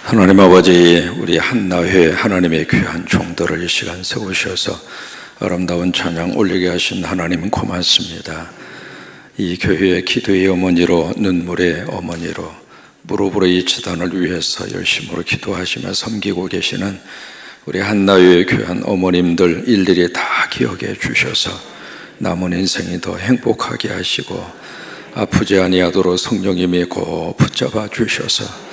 하나님 아버지, 우리 한나회 하나님의 귀한 종들을 이 시간 세우셔서 아름다운 찬양 올리게 하신 하나님 고맙습니다. 이 교회의 기도의 어머니로, 눈물의 어머니로, 무릎으로 이 지단을 위해서 열심으로 기도하시며 섬기고 계시는 우리 한나회의 귀한 어머님들 일일이 다 기억해 주셔서 남은 인생이 더 행복하게 하시고 아프지 아니하도록 성령님이 꼭 붙잡아 주셔서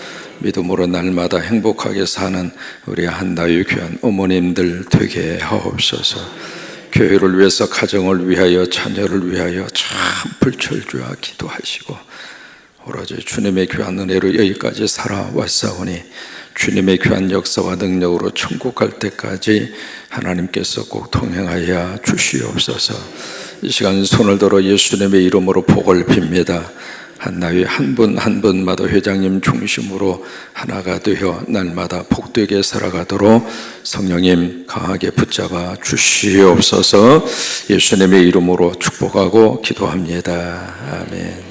믿음으로 날마다 행복하게 사는 우리 한나의 귀한 어머님들 되게 하옵소서. 교회를 위해서, 가정을 위하여, 자녀를 위하여 참 불철주야 기도하시고 오로지 주님의 귀한 은혜로 여기까지 살아왔사오니 주님의 귀한 역사와 능력으로 천국 갈 때까지 하나님께서 꼭 동행하여 주시옵소서. 이 시간 손을 들어 예수님의 이름으로 복을 빕니다. 한나회 한 분 한 분마다 회장님 중심으로 하나가 되어 날마다 복되게 살아가도록 성령님 강하게 붙잡아 주시옵소서. 예수님의 이름으로 축복하고 기도합니다. 아멘.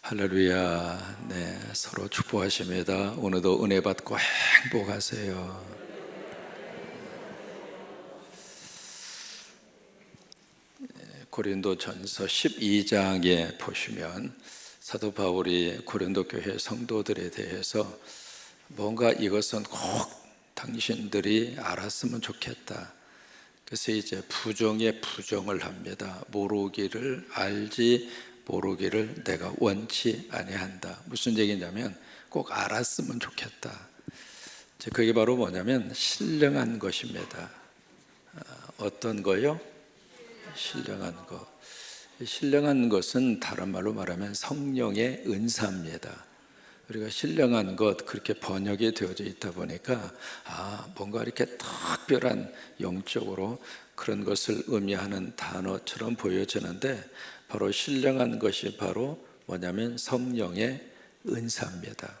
할렐루야. 네, 서로 축복하십니다. 오늘도 은혜 받고 행복하세요. 고린도전서 12장에 보시면 사도 바울이 고린도 교회 성도들에 대해서 뭔가 이것은 꼭 당신들이 알았으면 좋겠다. 그래서 이제 부정에 부정을 합니다. 모르기를 알지 모르기를 내가 원치 아니한다. 무슨 얘기냐면 꼭 알았으면 좋겠다. 그게 바로 뭐냐면 신령한 것입니다. 어떤 거요? 신령한 것. 신령한 것은 다른 말로 말하면 성령의 은사입니다. 우리가 신령한 것 그렇게 번역이 되어져 있다 보니까 뭔가 이렇게 특별한 영적으로 그런 것을 의미하는 단어처럼 보여지는데 바로 신령한 것이 바로 뭐냐면 성령의 은사입니다.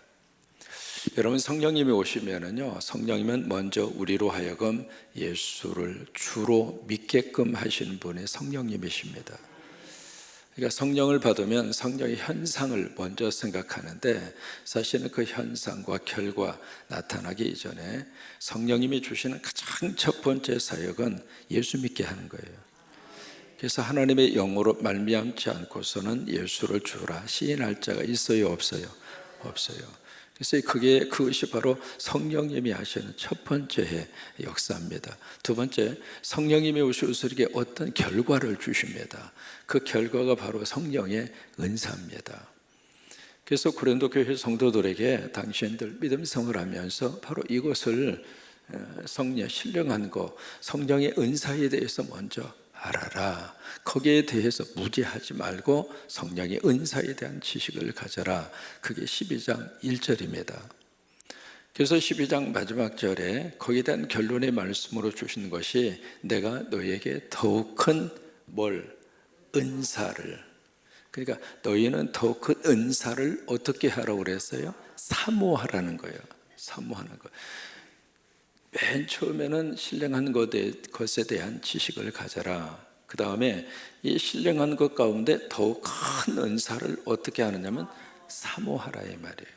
여러분, 성령님이 오시면은요, 성령님은 먼저 우리로 하여금 예수를 주로 믿게끔 하시는 분이 성령님이십니다. 그러니까 성령을 받으면 성령의 현상을 먼저 생각하는데 사실은 그 현상과 결과 나타나기 이전에 성령님이 주시는 가장 첫 번째 사역은 예수 믿게 하는 거예요. 그래서 하나님의 영으로 말미암지 않고서는 예수를 주라 시인할 자가 있어요, 없어요? 없어요. 그래서 그것이 바로 성령님이 하시는 첫 번째 역사입니다. 두 번째, 성령님이 오셔서 이렇게 어떤 결과를 주십니다. 그 결과가 바로 성령의 은사입니다. 그래서 고린도 교회 성도들에게 당신들 믿음 생활하면서 바로 이것을 성령, 신령한 것, 성령의 은사에 대해서 먼저 알아라. 거기에 대해서 무지하지 말고 성령의 은사에 대한 지식을 가져라. 그게 12장 1절입니다. 그래서 12장 마지막 절에 거기에 대한 결론의 말씀으로 주신 것이 내가 너희에게 더욱 큰 은사를, 그러니까 너희는 더욱 큰 은사를 어떻게 하라고 그랬어요? 사모하라는 거예요. 사모하는 거. 맨 처음에는 신령한 것에 대한 지식을 가져라. 그 다음에 이 신령한 것 가운데 더욱 큰 은사를 어떻게 하느냐면 사모하라 이 말이에요.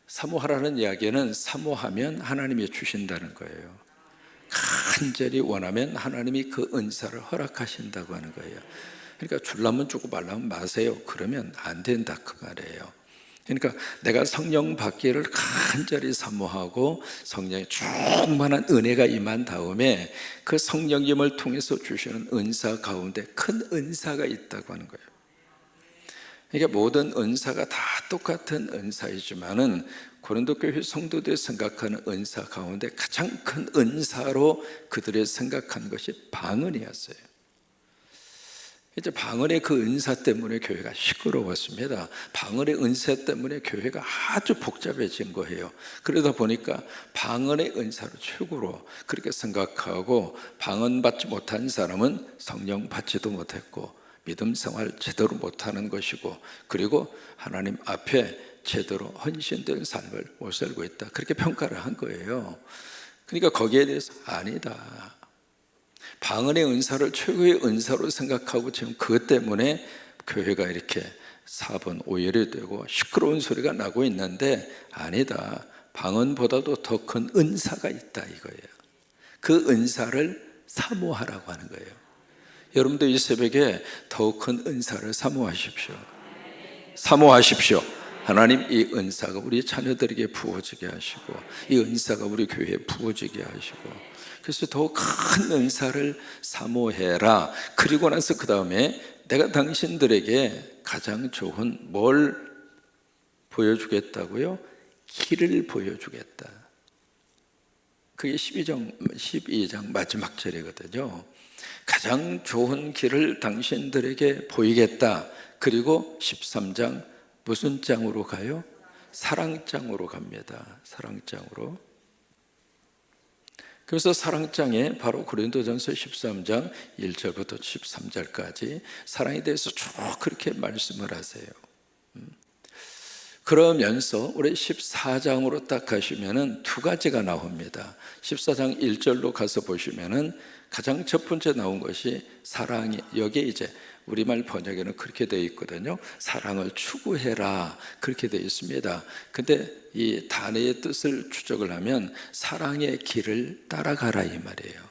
사모하라는 이야기는 사모하면 하나님이 주신다는 거예요. 간절히 원하면 하나님이 그 은사를 허락하신다고 하는 거예요. 그러니까 주려면 주고 말라면 마세요. 그러면 안 된다 그 말이에요. 그러니까 내가 성령 받기를 간절히 사모하고 성령의 충만한 은혜가 임한 다음에 그 성령님을 통해서 주시는 은사 가운데 큰 은사가 있다고 하는 거예요. 그러니까 모든 은사가 다 똑같은 은사이지만은 고린도 교회 성도들이 생각하는 은사 가운데 가장 큰 은사로 그들이 생각한 것이 방언이었어요. 이제 방언의 그 은사 때문에 교회가 시끄러웠습니다. 방언의 은사 때문에 교회가 아주 복잡해진 거예요. 그러다 보니까 방언의 은사를 최고로 그렇게 생각하고 방언 받지 못한 사람은 성령 받지도 못했고 믿음 생활 제대로 못하는 것이고 그리고 하나님 앞에 제대로 헌신된 삶을 못 살고 있다. 그렇게 평가를 한 거예요. 그러니까 거기에 대해서 아니다. 방언의 은사를 최고의 은사로 생각하고 지금 그것 때문에 교회가 이렇게 4번 오열이 되고 시끄러운 소리가 나고 있는데 아니다. 방언보다도 더 큰 은사가 있다 이거예요. 그 은사를 사모하라고 하는 거예요. 여러분도 이 새벽에 더 큰 은사를 사모하십시오. 사모하십시오. 하나님 이 은사가 우리 자녀들에게 부어지게 하시고 이 은사가 우리 교회에 부어지게 하시고 그래서 더 큰 은사를 사모해라. 그리고 나서 그 다음에 내가 당신들에게 가장 좋은 뭘 보여주겠다고요? 길을 보여주겠다. 그게 12장 마지막 절이거든요. 가장 좋은 길을 당신들에게 보이겠다. 그리고 13장 무슨 장으로 가요? 사랑장으로 갑니다. 사랑장으로. 그래서 사랑장에 바로 고린도전서 13장 1절부터 13절까지 사랑에 대해서 쭉 그렇게 말씀을 하세요. 그러면서 우리 14장으로 딱 가시면은 두 가지가 나옵니다. 14장 1절로 가서 보시면은 가장 첫 번째 나온 것이 사랑이, 여기에 이제 우리말 번역에는 그렇게 되어 있거든요. 사랑을 추구해라 그렇게 되어 있습니다. 근데 이 단어의 뜻을 추적을 하면 사랑의 길을 따라가라 이 말이에요.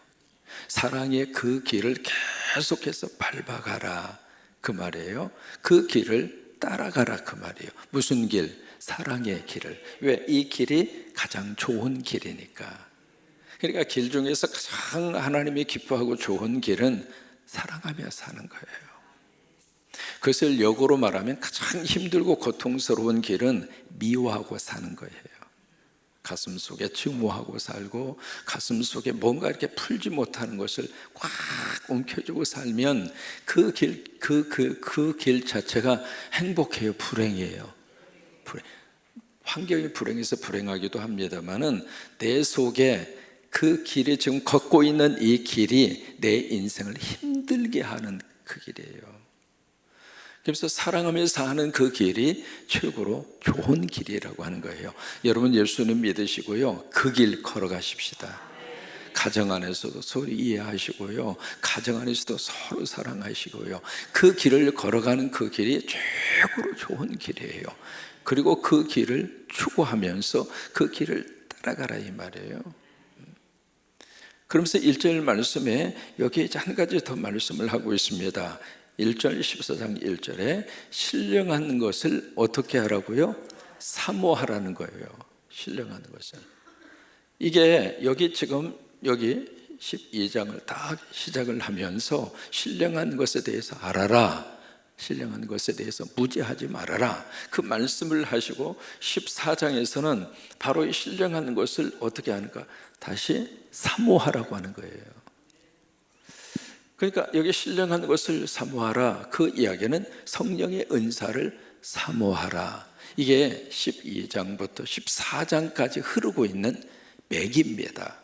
사랑의 그 길을 계속해서 밟아가라 그 말이에요. 그 길을 따라가라 그 말이에요. 무슨 길? 사랑의 길을. 왜? 이 길이 가장 좋은 길이니까. 그러니까 길 중에서 가장 하나님이 기뻐하고 좋은 길은 사랑하며 사는 거예요. 그것을 역으로 말하면 가장 힘들고 고통스러운 길은 미워하고 사는 거예요. 가슴 속에 증오하고 살고 가슴 속에 뭔가 이렇게 풀지 못하는 것을 꽉 움켜쥐고 살면 그 길 자체가 행복해요? 불행이에요? 환경이 불행해서 불행하기도 합니다만은 내 속에 그 길이 지금 걷고 있는 이 길이 내 인생을 힘들게 하는 그 길이에요. 그래서 사랑하며 사는 그 길이 최고로 좋은 길이라고 하는 거예요. 여러분 예수님 믿으시고요, 그 길 걸어가십시다. 가정 안에서도 서로 이해하시고요, 가정 안에서도 서로 사랑하시고요, 그 길을 걸어가는 그 길이 최고로 좋은 길이에요. 그리고 그 길을 추구하면서 그 길을 따라가라 이 말이에요. 그러면서 1절 말씀에 여기 한 가지 더 말씀을 하고 있습니다. 1절 14장 1절에 신령한 것을 어떻게 하라고요? 사모하라는 거예요. 신령한 것을. 이게 여기 지금 여기 12장을 다 시작을 하면서 신령한 것에 대해서 알아라, 신령한 것에 대해서 무지하지 말아라 그 말씀을 하시고 14장에서는 바로 이 신령한 것을 어떻게 하는가? 다시 사모하라고 하는 거예요. 그러니까 여기 신령한 것을 사모하라 그 이야기는 성령의 은사를 사모하라. 이게 12장부터 14장까지 흐르고 있는 맥입니다.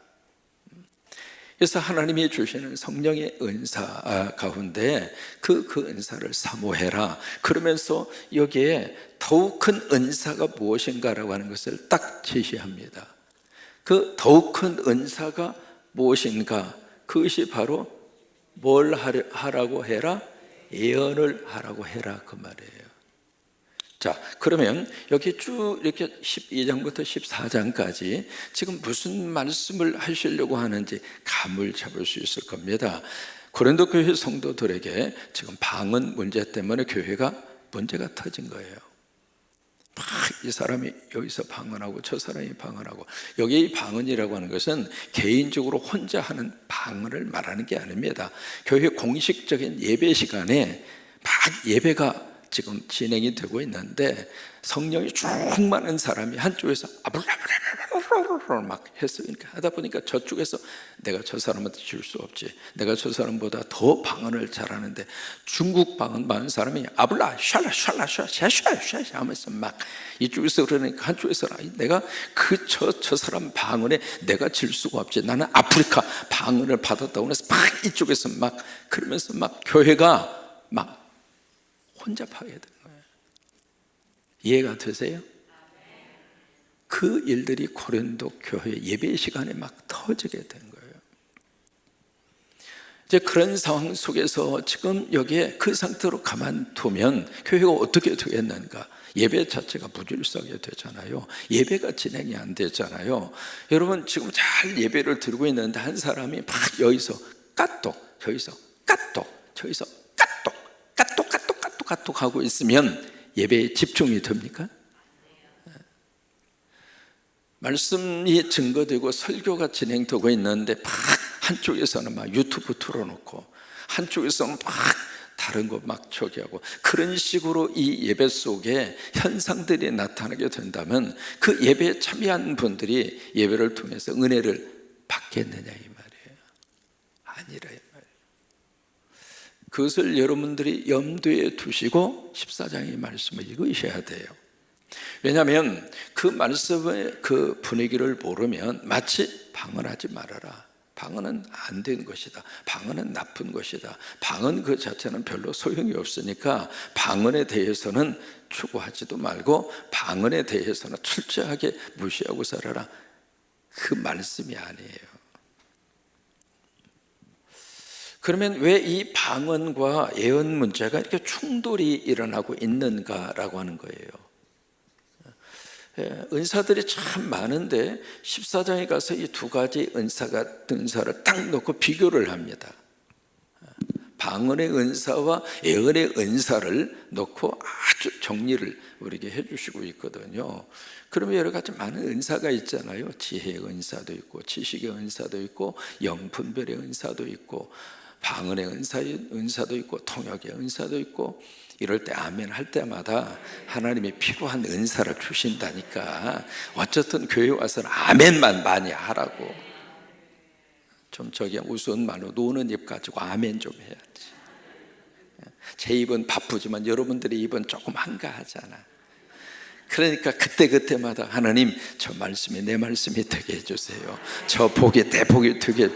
그래서 하나님이 주시는 성령의 은사 가운데 그 은사를 사모해라. 그러면서 여기에 더욱 큰 은사가 무엇인가라고 하는 것을 딱 제시합니다. 그 더욱 큰 은사가 무엇인가? 그것이 바로 뭘 하라고 해라? 예언을 하라고 해라 그 말이에요. 자, 그러면 여기 쭉 이렇게 12장부터 14장까지 지금 무슨 말씀을 하시려고 하는지 감을 잡을 수 있을 겁니다. 고린도 교회 성도들에게 지금 방언 문제 때문에 교회가 문제가 터진 거예요. 막 이 사람이 여기서 방언하고 저 사람이 방언하고, 여기 이 방언이라고 하는 것은 개인적으로 혼자 하는 방언을 말하는 게 아닙니다. 교회 공식적인 예배 시간에 막 예배가 지금 진행이 되고 있는데 성령이 충만한 사람이 한쪽에서 아블라블라블라블라 막 했어. 그러니까 하다 보니까 저쪽에서 내가 저 사람한테 줄 수 없지, 내가 저 사람보다 더 방언을 잘하는데 중국 방언 많은 사람이 아블라 샬라 샬라 샤샤샤 하면서 막 이쪽에서 그러니까 한쪽에서 내가 저 사람 방언에 내가 질 수가 없지, 나는 아프리카 방언을 받았다고 해서 막 이쪽에서 막 그러면서 막 교회가 막 혼잡하게 된 거예요. 이해가 되세요? 그 일들이 고린도 교회 예배 시간에 막 터지게 된 거예요. 이제 그런 상황 속에서 지금 여기에 그 상태로 가만두면 교회가 어떻게 되겠는가? 예배 자체가 무질서하게 되잖아요. 예배가 진행이 안 되잖아요. 여러분 지금 잘 예배를 드리고 있는데 한 사람이 막 여기서 까똑, 저기서 까똑, 저기서 까똑, 까똑, 까똑, 까똑, 까똑 하고 있으면 예배에 집중이 됩니까? 말씀이 증거되고 설교가 진행되고 있는데 막 한쪽에서는 막 유튜브 틀어놓고 한쪽에서는 막 다른 거 막 저기 하고 그런 식으로 이 예배 속에 현상들이 나타나게 된다면 그 예배에 참여한 분들이 예배를 통해서 은혜를 받겠느냐 이 말이에요. 아니라 이 말이에요. 그것을 여러분들이 염두에 두시고 14장의 말씀을 읽으셔야 돼요. 왜냐하면 그 말씀의 그 분위기를 모르면 마치 방언하지 말아라, 방언은 안 된 것이다, 방언은 나쁜 것이다, 방언 그 자체는 별로 소용이 없으니까 방언에 대해서는 추구하지도 말고 방언에 대해서는 철저하게 무시하고 살아라, 그 말씀이 아니에요. 그러면 왜 이 방언과 예언 문제가 이렇게 충돌이 일어나고 있는가라고 하는 거예요. 은사들이 참 많은데 14장에 가서 이 두 가지 은사를 딱 놓고 비교를 합니다. 방언의 은사와 예언의 은사를 놓고 아주 정리를 우리에게 해주시고 있거든요. 그러면 여러 가지 많은 은사가 있잖아요. 지혜의 은사도 있고 지식의 은사도 있고 영분별의 은사도 있고 방언의 은사도 있고 통역의 은사도 있고 이럴 때 아멘 할 때마다 하나님이 필요한 은사를 주신다니까 어쨌든 교회 와서는 아멘만 많이 하라고. 좀 저기 우스운 말로 노는 입 가지고 아멘 좀 해야지. 제 입은 바쁘지만 여러분들의 입은 조금 한가하잖아. 그러니까 그때마다 하나님 저 말씀이 내 말씀이 되게 해주세요. 저 복이 내 복이 되게.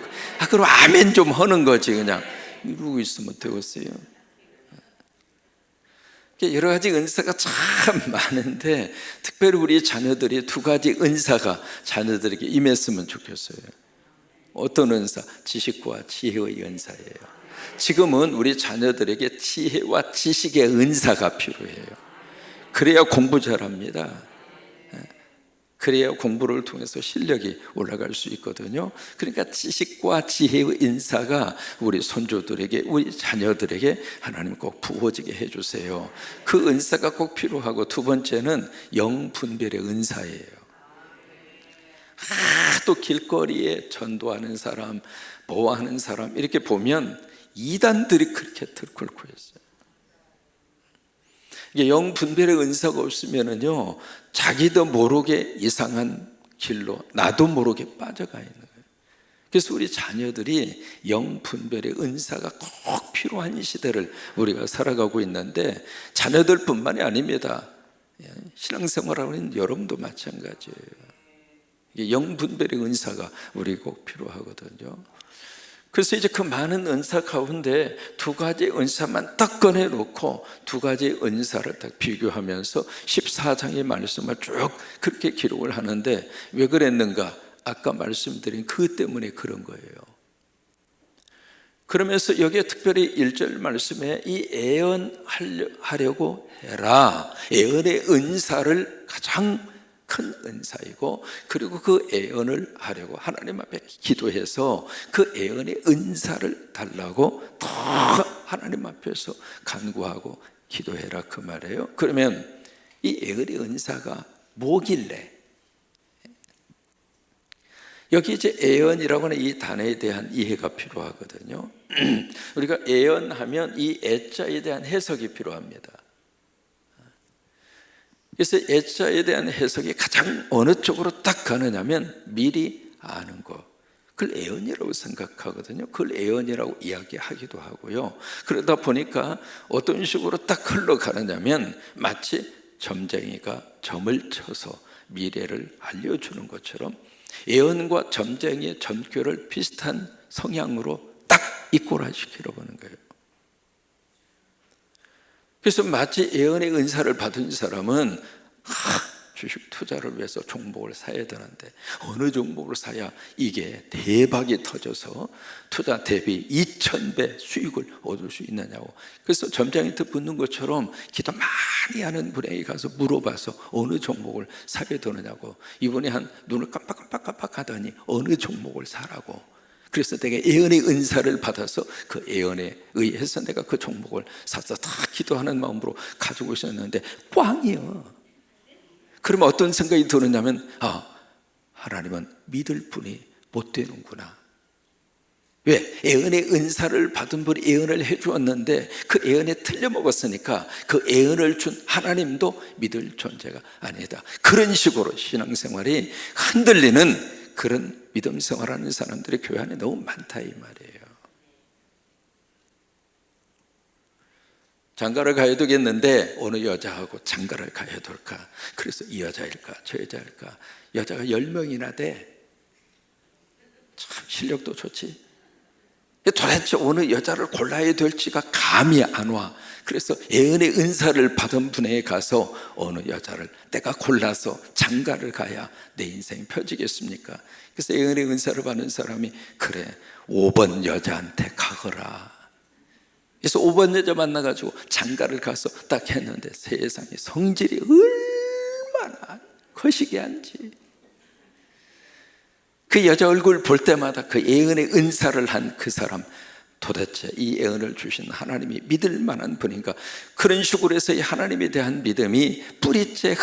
그럼 아멘 좀 하는 거지. 그냥 이러고 있으면 되겠어요. 여러 가지 은사가 참 많은데 특별히 우리 자녀들이 두 가지 은사가 자녀들에게 임했으면 좋겠어요. 어떤 은사? 지식과 지혜의 은사예요. 지금은 우리 자녀들에게 지혜와 지식의 은사가 필요해요. 그래야 공부 잘합니다. 그래야 공부를 통해서 실력이 올라갈 수 있거든요. 그러니까 지식과 지혜의 은사가 우리 손주들에게, 우리 자녀들에게 하나님 꼭 부어지게 해주세요. 그 은사가 꼭 필요하고, 두 번째는 영분별의 은사예요. 또 길거리에 전도하는 사람, 모아하는 사람 이렇게 보면 이단들이 그렇게 들끓고 있어요. 영분별의 은사가 없으면은요, 자기도 모르게 이상한 길로 나도 모르게 빠져가 있는 거예요. 그래서 우리 자녀들이 영분별의 은사가 꼭 필요한 이 시대를 우리가 살아가고 있는데, 자녀들 뿐만이 아닙니다. 신앙생활하고 있는 여러분도 마찬가지예요. 영분별의 은사가 우리 꼭 필요하거든요. 그래서 이제 그 많은 은사 가운데 두 가지 은사만 딱 꺼내놓고 두 가지 은사를 딱 비교하면서 14장의 말씀을 쭉 그렇게 기록을 하는데, 왜 그랬는가? 아까 말씀드린 그 때문에 그런 거예요. 그러면서 여기에 특별히 1절 말씀에 이 애언하려고 해라, 애언의 은사를 가장 큰 은사이고, 그리고 그 애언을 하려고 하나님 앞에 기도해서 그 애언의 은사를 달라고 더 하나님 앞에서 간구하고 기도해라, 그 말이에요. 그러면 이 애언의 은사가 뭐길래? 여기 이제 애언이라고 하는 이 단어에 대한 이해가 필요하거든요. 우리가 애언하면 이 애자에 대한 해석이 필요합니다. 그래서 애자에 대한 해석이 가장 어느 쪽으로 딱 가느냐면 미리 아는 거, 그걸 애언이라고 생각하거든요. 그걸 애언이라고 이야기하기도 하고요. 그러다 보니까 어떤 식으로 딱 흘러가느냐면 마치 점쟁이가 점을 쳐서 미래를 알려주는 것처럼 애언과 점쟁이의 점괘를 비슷한 성향으로 딱 이꼬라시키려고 하는 거예요. 그래서 마치 예언의 은사를 받은 사람은 주식 투자를 위해서 종목을 사야 되는데 어느 종목을 사야 이게 대박이 터져서 투자 대비 2000배 수익을 얻을 수 있느냐고. 그래서 점장한테 묻는 것처럼 기도 많이 하는 분에게 가서 물어봐서 어느 종목을 사게 되느냐고. 이분이 한 눈을 깜빡깜빡 하더니 어느 종목을 사라고. 그래서 내가 예언의 은사를 받아서 그 예언에 의해서 내가 그 종목을 사서 다 기도하는 마음으로 가지고 있었는데 꽝이요. 그러면 어떤 생각이 드느냐면 하나님은 믿을 분이 못 되는구나. 왜? 예언의 은사를 받은 분이 예언을 해주었는데 그 예언에 틀려먹었으니까 그 예언을 준 하나님도 믿을 존재가 아니다. 그런 식으로 신앙생활이 흔들리는 그런 믿음 생활하는 사람들이 교회 안에 너무 많다 이 말이에요. 장가를 가야 되겠는데 어느 여자하고 장가를 가야 될까? 그래서 이 여자일까 저 여자일까? 여자가 10명이나 돼. 참 실력도 좋지. 도대체 어느 여자를 골라야 될지가 감이 안 와. 그래서 예언의 은사를 받은 분에게 가서 어느 여자를 내가 골라서 장가를 가야 내 인생이 펴지겠습니까? 그래서 예언의 은사를 받은 사람이 그래 5번 여자한테 가거라. 그래서 5번 여자 만나가지고 장가를 가서 딱 했는데 세상에 성질이 얼마나 거시기한지. 그 여자 얼굴 볼 때마다 그 예언의 은사를 한 그 사람, 도대체 이 예언을 주신 하나님이 믿을 만한 분인가? 그런 식으로 해서 이 하나님에 대한 믿음이 뿌리째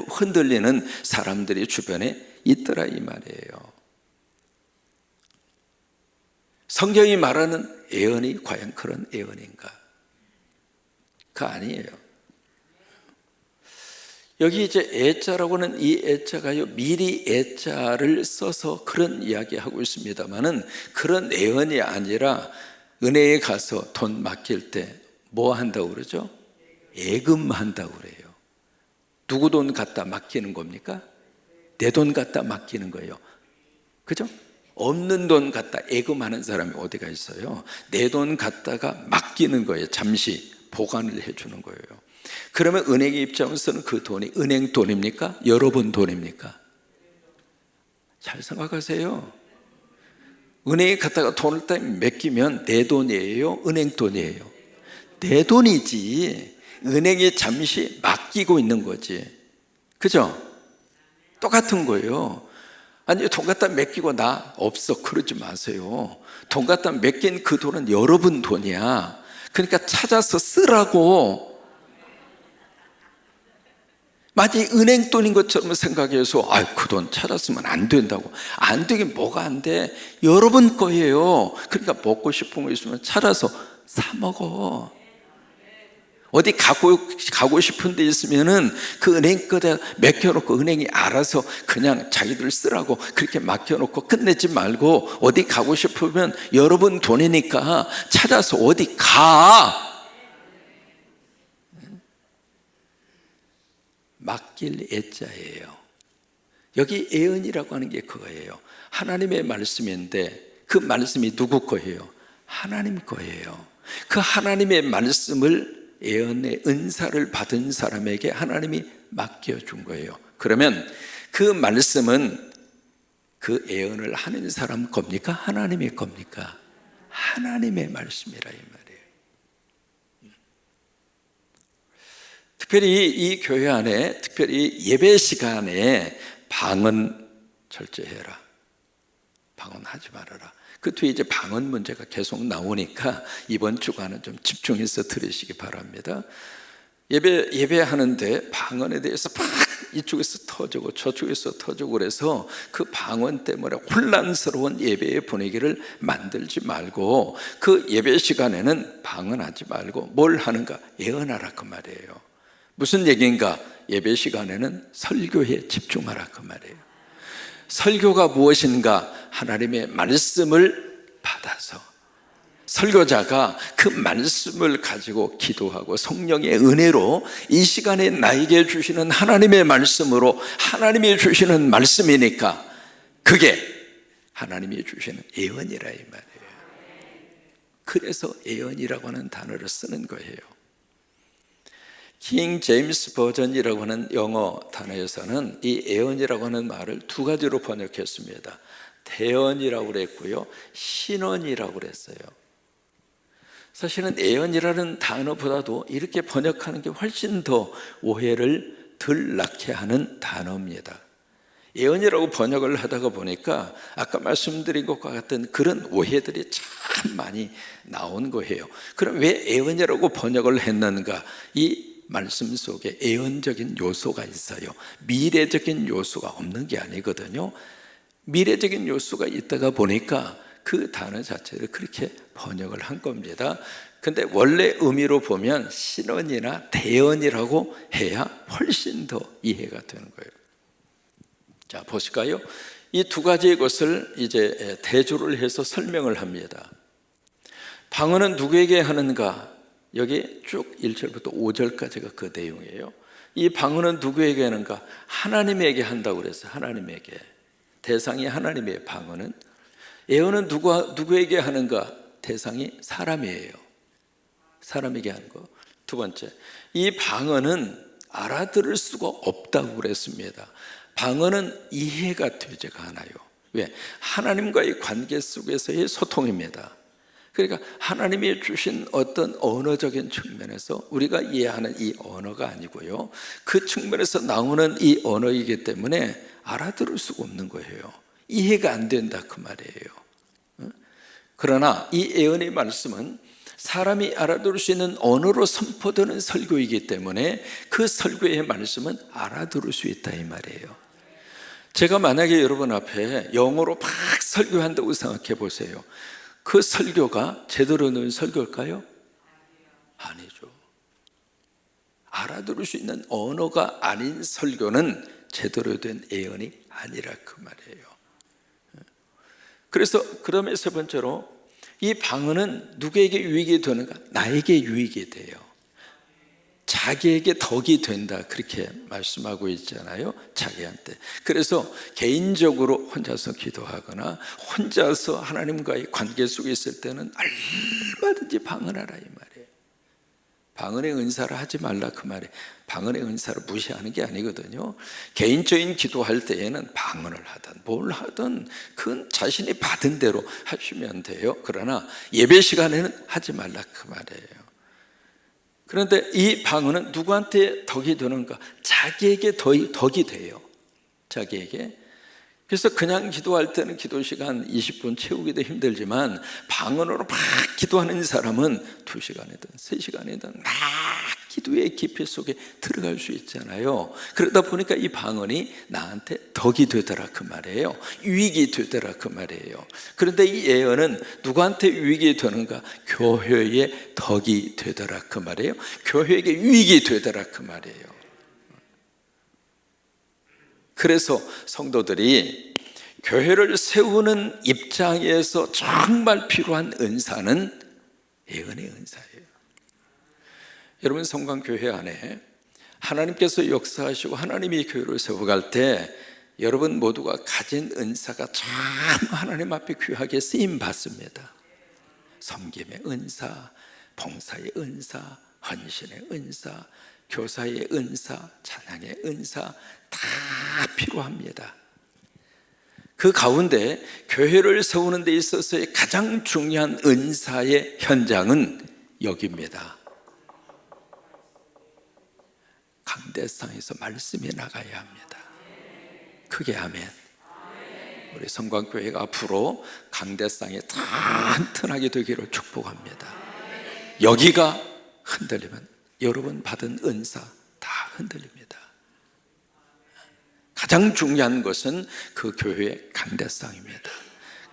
흔들리는 사람들이 주변에 있더라 이 말이에요. 성경이 말하는 예언이 과연 그런 예언인가? 그거 아니에요. 여기 이제 애자라고 하는 이 애자가요, 미리 애자를 써서 그런 이야기하고 있습니다만은 그런 예언이 아니라 은혜에 가서 돈 맡길 때 뭐 한다고 그러죠? 예금한다고 그래요. 누구 돈 갖다 맡기는 겁니까? 내 돈 갖다 맡기는 거예요. 그죠? 없는 돈 갖다 예금하는 사람이 어디가 있어요? 내 돈 갖다가 맡기는 거예요. 잠시 보관을 해주는 거예요. 그러면 은행의 입장에서는 그 돈이 은행 돈입니까? 여러분 돈입니까? 잘 생각하세요. 은행에 갖다가 돈을 딱 맡기면 내 돈이에요? 은행 돈이에요? 내 돈이지. 은행에 잠시 맡기고 있는 거지. 그죠? 똑같은 거예요. 아니 돈 갖다 맡기고 나 없어 그러지 마세요. 돈 갖다 맡긴 그 돈은 여러분 돈이야. 그러니까 찾아서 쓰라고. 마치 은행 돈인 것처럼 생각해서 그 돈 찾았으면 안 된다고. 안 되긴 뭐가 안 돼? 여러분 거예요. 그러니까 먹고 싶은 거 있으면 찾아서 사 먹어. 어디 가고 싶은 데 있으면은 그 은행 거다 맡겨놓고 은행이 알아서 그냥 자기들 쓰라고 그렇게 맡겨놓고 끝내지 말고 어디 가고 싶으면 여러분 돈이니까 찾아서 어디 가. 맡길 애자예요. 여기 예언이라고 하는 게 그거예요. 하나님의 말씀인데 그 말씀이 누구 거예요? 하나님 거예요. 그 하나님의 말씀을 예언의 은사를 받은 사람에게 하나님이 맡겨준 거예요. 그러면 그 말씀은 그 예언을 하는 사람 겁니까? 하나님의 겁니까? 하나님의 말씀이라 이 말이에요. 특별히 이 교회 안에 특별히 예배 시간에 방언 절제해라. 방언하지 말아라. 그 뒤에 이제 방언 문제가 계속 나오니까 이번 주간은 좀 집중해서 들으시기 바랍니다. 예배하는데 방언에 대해서 막 이쪽에서 터지고 저쪽에서 터지고 그래서 그 방언 때문에 혼란스러운 예배의 분위기를 만들지 말고 그 예배 시간에는 방언하지 말고 뭘 하는가? 예언하라 그 말이에요. 무슨 얘기인가? 예배 시간에는 설교에 집중하라 그 말이에요. 설교가 무엇인가? 하나님의 말씀을 받아서 설교자가 그 말씀을 가지고 기도하고 성령의 은혜로 이 시간에 나에게 주시는 하나님의 말씀으로 하나님이 주시는 말씀이니까 그게 하나님이 주시는 예언이라 이 말이에요. 그래서 예언이라고 하는 단어를 쓰는 거예요. 킹 제임스 버전이라고 하는 영어 단어에서는 이 애언이라고 하는 말을 두 가지로 번역했습니다. 대언이라고 그랬고요, 신언이라고 그랬어요. 사실은 애언이라는 단어보다도 이렇게 번역하는 게 훨씬 더 오해를 덜 낳게 하는 단어입니다. 애언이라고 번역을 하다가 보니까 아까 말씀드린 것과 같은 그런 오해들이 참 많이 나온 거예요. 그럼 왜 애언이라고 번역을 했는가? 이 말씀 속에 애언적인 요소가 있어요. 미래적인 요소가 없는 게 아니거든요. 미래적인 요소가 있다가 보니까 그 단어 자체를 그렇게 번역을 한 겁니다. 근데 원래 의미로 보면 신언이나 대언이라고 해야 훨씬 더 이해가 되는 거예요. 자, 보실까요? 이 두 가지의 것을 이제 대조를 해서 설명을 합니다. 방언은 누구에게 하는가? 여기 쭉 1절부터 5절까지가 그 내용이에요. 이 방언은 누구에게 하는가? 하나님에게 한다고 그랬어요. 하나님에게. 대상이 하나님의 방언은. 예언은 누구에게 하는가? 대상이 사람이에요. 사람에게 하는 거. 두 번째, 이 방언은 알아들을 수가 없다고 그랬습니다. 방언은 이해가 되지가 않아요. 왜? 하나님과의 관계 속에서의 소통입니다. 그러니까 하나님이 주신 어떤 언어적인 측면에서 우리가 이해하는 이 언어가 아니고요, 그 측면에서 나오는 이 언어이기 때문에 알아들을 수가 없는 거예요. 이해가 안 된다 그 말이에요. 그러나 이 예언의 말씀은 사람이 알아들을 수 있는 언어로 선포되는 설교이기 때문에 그 설교의 말씀은 알아들을 수 있다 이 말이에요. 제가 만약에 여러분 앞에 영어로 막 설교한다고 생각해 보세요. 그 설교가 제대로 된 설교일까요? 아니죠. 알아들을 수 있는 언어가 아닌 설교는 제대로 된 예언이 아니라 그 말이에요. 그래서 그다음에 세 번째로 이 방언은 누구에게 유익이 되는가? 나에게 유익이 돼요. 자기에게 덕이 된다 그렇게 말씀하고 있잖아요, 자기한테. 그래서 개인적으로 혼자서 기도하거나 혼자서 하나님과의 관계 속에 있을 때는 얼마든지 방언하라 이 말이에요. 방언의 은사를 하지 말라 그 말이에요. 방언의 은사를 무시하는 게 아니거든요. 개인적인 기도할 때에는 방언을 하든 뭘 하든 그건 자신이 받은 대로 하시면 돼요. 그러나 예배 시간에는 하지 말라 그 말이에요. 그런데 이 방언은 누구한테 덕이 되는가? 자기에게 덕이 돼요. 자기에게. 그래서 그냥 기도할 때는 기도 시간 20분 채우기도 힘들지만 방언으로 막 기도하는 사람은 2시간이든 3시간이든 막 기도의 깊이 속에 들어갈 수 있잖아요. 그러다 보니까 이 방언이 나한테 덕이 되더라 그 말이에요. 유익이 되더라 그 말이에요. 그런데 이 예언은 누구한테 유익이 되는가? 교회에 덕이 되더라 그 말이에요. 교회에게 유익이 되더라 그 말이에요. 그래서 성도들이 교회를 세우는 입장에서 정말 필요한 은사는 예언의 은사예요. 여러분 성광교회 안에 하나님께서 역사하시고 하나님이 교회를 세워갈 때 여러분 모두가 가진 은사가 참 하나님 앞에 귀하게 쓰임 받습니다. 섬김의 은사, 봉사의 은사, 헌신의 은사, 교사의 은사, 찬양의 은사 다 필요합니다. 그 가운데 교회를 세우는 데 있어서의 가장 중요한 은사의 현장은 여기입니다. 강대상에서 말씀이 나가야 합니다. 크게 아멘. 우리 성광교회가 앞으로 강대상에 튼튼하게 되기를 축복합니다. 여기가 흔들리면 여러분 받은 은사 다 흔들립니다. 가장 중요한 것은 그 교회의 강대상입니다.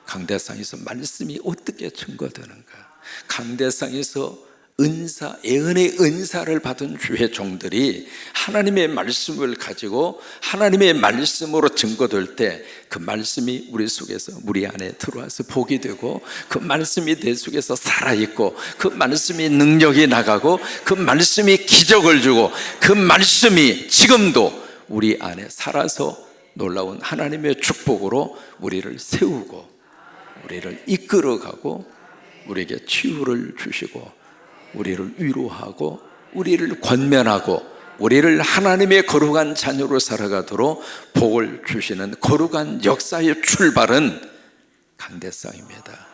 강대상에서 말씀이 어떻게 증거되는가? 강대상에서 은사, 예언의 은사를 받은 주의 종들이 하나님의 말씀을 가지고 하나님의 말씀으로 증거될 때 그 말씀이 우리 속에서 우리 안에 들어와서 복이 되고 그 말씀이 내 속에서 살아있고 그 말씀이 능력이 나가고 그 말씀이 기적을 주고 그 말씀이 지금도 우리 안에 살아서 놀라운 하나님의 축복으로 우리를 세우고 우리를 이끌어가고 우리에게 치유를 주시고 우리를 위로하고 우리를 권면하고 우리를 하나님의 거룩한 자녀로 살아가도록 복을 주시는 거룩한 역사의 출발은 강대상입니다.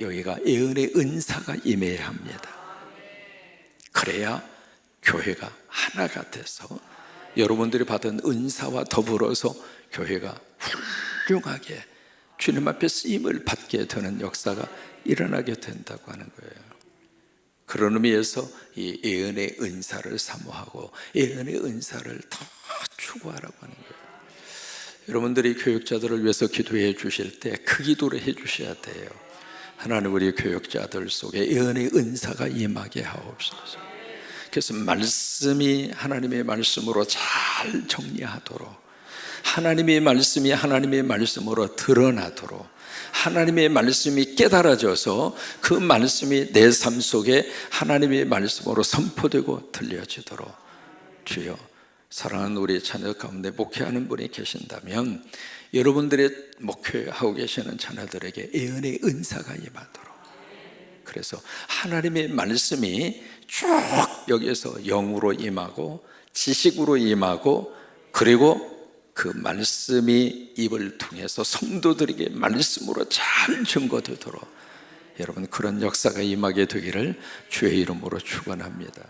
여기가 예언의 은사가 임해야 합니다. 그래야 교회가 하나가 돼서 여러분들이 받은 은사와 더불어서 교회가 훌륭하게 주님 앞에 쓰임을 받게 되는 역사가 일어나게 된다고 하는 거예요. 그런 의미에서 이 예언의 은사를 사모하고 예언의 은사를 더 추구하라고 하는 거예요. 여러분들이 교육자들을 위해서 기도해 주실 때 그 기도를 해 주셔야 돼요. 하나님, 우리 교육자들 속에 예언의 은사가 임하게 하옵소서. 그래서 말씀이 하나님의 말씀으로 잘 정리하도록, 하나님의 말씀이 하나님의 말씀으로 드러나도록, 하나님의 말씀이 깨달아져서 그 말씀이 내 삶 속에 하나님의 말씀으로 선포되고 들려지도록, 주여, 사랑하는 우리 자녀 가운데 목회하는 분이 계신다면 여러분들의 목회하고 계시는 자녀들에게 예언의 은사가 임하도록, 그래서 하나님의 말씀이 쭉 여기에서 영으로 임하고 지식으로 임하고, 그리고 그 말씀이 입을 통해서 성도들에게 말씀으로 잘 증거되도록 여러분 그런 역사가 임하게 되기를 주의 이름으로 축원합니다.